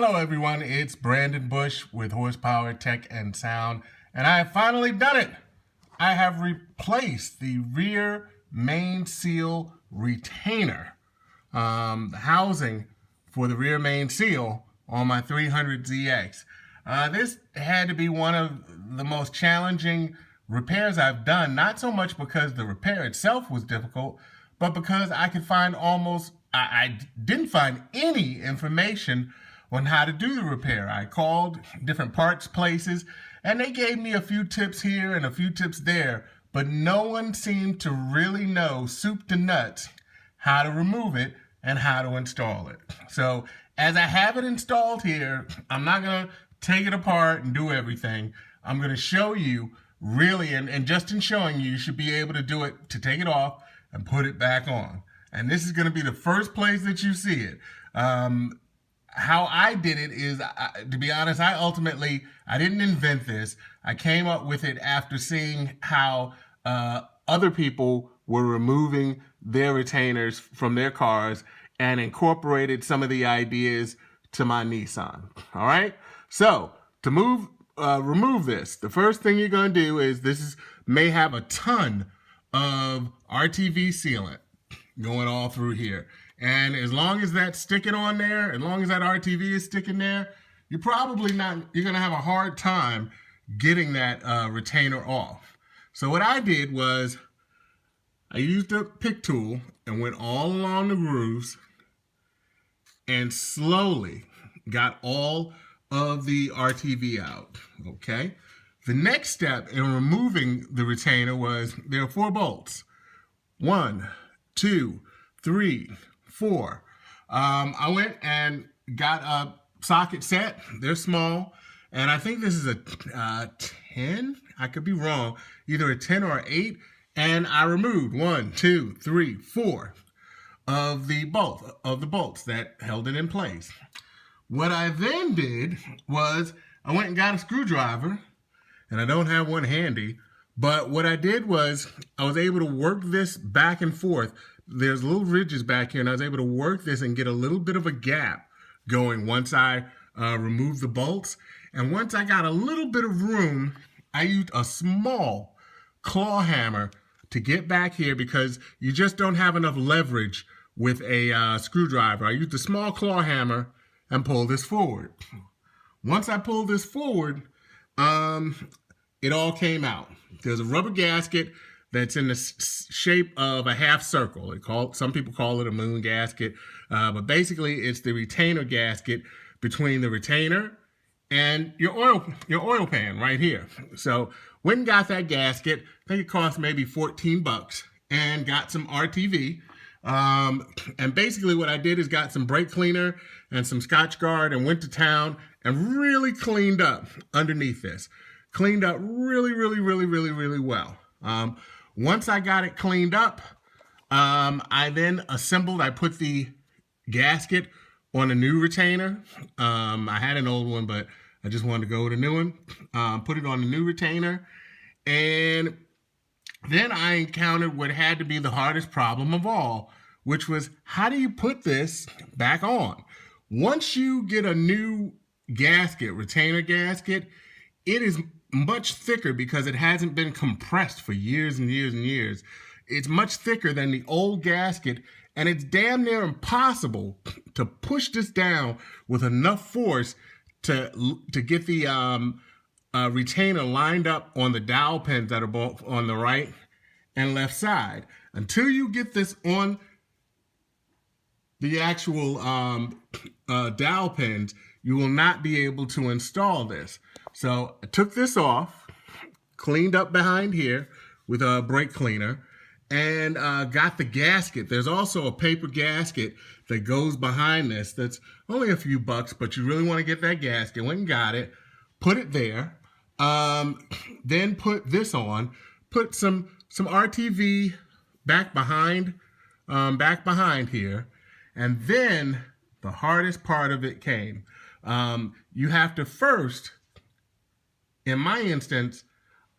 Hello everyone, it's Brandon Bush with Horsepower Tech and Sound, and I have finally done it. I have replaced the rear main seal retainer, the housing for the rear main seal on my 300ZX. This had to be one of the most challenging repairs I've done, not so much because the repair itself was difficult, but because I could find I didn't find any information on how to do the repair. I called different parts places and they gave me a few tips here and a few tips there, but no one seemed to really know soup to nuts how to remove it and how to install it. So as I have it installed here, I'm not gonna take it apart and do everything. I'm gonna show you really, and just in showing you, you should be able to do it, to take it off and put it back on. And this is gonna be the first place that you see it. How I did it is, to be honest, I didn't invent this. I came up with it after seeing how other people were removing their retainers from their cars and incorporated some of the ideas to my Nissan. All right. So to remove this, the first thing you're going to do is may have a ton of RTV sealant going all through here. And as long as that's sticking on there, as long as that RTV is sticking there, you're going to have a hard time getting that retainer off. So what I did was I used a pick tool and went all along the grooves and slowly got all of the RTV out, okay? The next step in removing the retainer was, there are 4 bolts. 1, 2, 3, 4. I went and got a socket set. They're small, and I think this is a 10. I could be wrong, either a 10 or an 8. And I removed 1, 2, 3, 4 of the bolts that held it in place. What I then did was I went and got a screwdriver, and I don't have one handy. But what I did was I was able to work this back and forth. There's little ridges back here, and I was able to work this and get a little bit of a gap going once I removed the bolts. And once I got a little bit of room, I used a small claw hammer to get back here because you just don't have enough leverage with a screwdriver. I used a small claw hammer and pulled this forward. Once I pulled this forward, it all came out. There's a rubber gasket that's in the shape of a half circle. Some people call it a moon gasket, but basically it's the retainer gasket between the retainer and your oil pan right here. So went and got that gasket. I think it cost maybe 14 bucks, and got some RTV. And basically what I did is got some brake cleaner and some Scotch Guard and went to town and really cleaned up underneath this. Cleaned up really, really, really, really, really well. Once I got it cleaned up, I then assembled, I put the gasket on a new retainer. I had an old one, but I just wanted to go with a new one. Put it on a new retainer. And then I encountered what had to be the hardest problem of all, which was, how do you put this back on? Once you get a new gasket, retainer gasket, it is much thicker because it hasn't been compressed for years and years and years. It's much thicker than the old gasket, and it's damn near impossible to push this down with enough force to get the retainer lined up on the dowel pins that are both on the right and left side. Until you get this on the actual dowel pins, you will not be able to install this. So I took this off, cleaned up behind here with a brake cleaner, and got the gasket. There's also a paper gasket that goes behind this that's only a few bucks, but you really want to get that gasket. Went and got it, put it there, then put this on, put some RTV back behind here, and then the hardest part of it came. You have to first, in my instance,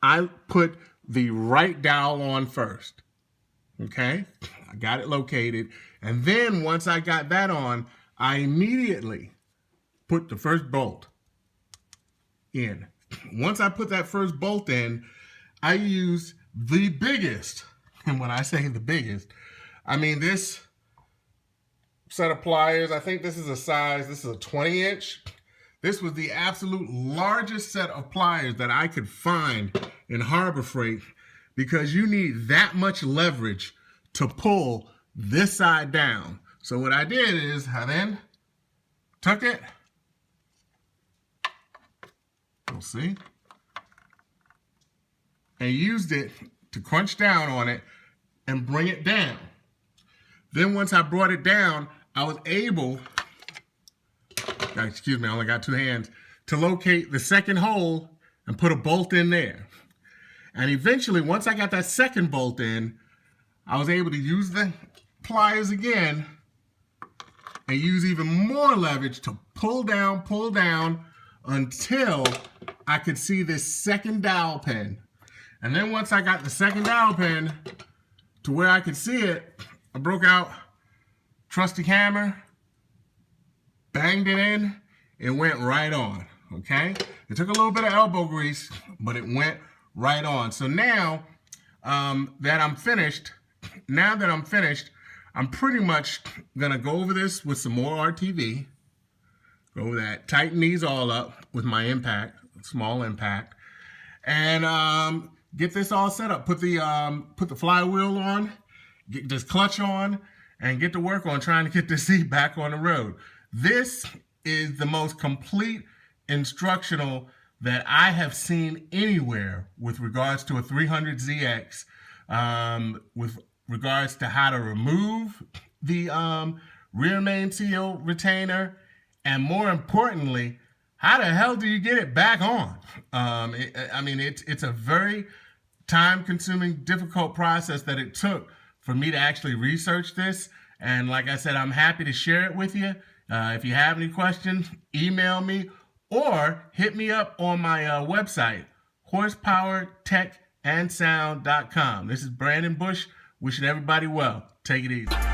I put the right dowel on first. Okay, I got it located. And then once I got that on, I immediately put the first bolt in. Once I put that first bolt in, I use the biggest, and when I say the biggest, I mean this set of pliers. I think this is a 20-inch. This was the absolute largest set of pliers that I could find in Harbor Freight, because you need that much leverage to pull this side down. So what I did is I then took it, you'll see, and used it to crunch down on it and bring it down. Then once I brought it down, I was able, excuse me, I only got two hands, to locate the second hole and put a bolt in there. And eventually, once I got that second bolt in, I was able to use the pliers again and use even more leverage to pull down until I could see this second dowel pin. And then once I got the second dowel pin to where I could see it, I broke out trusty hammer, banged it in, it went right on, okay? It took a little bit of elbow grease, but it went right on. So now that I'm finished, I'm pretty much gonna go over this with some more RTV, go over that, tighten these all up with my impact, small impact, and get this all set up. Put the flywheel on, get this clutch on, and get to work on trying to get this seat back on the road. This is the most complete instructional that I have seen anywhere with regards to a 300ZX, with regards to how to remove the rear main seal retainer, and more importantly, how the hell do you get it back on? It's a very time-consuming, difficult process that it took for me to actually research this. And like I said, I'm happy to share it with you. If you have any questions, email me or hit me up on my website, horsepowertechandsound.com. This is Brandon Bush, wishing everybody well. Take it easy.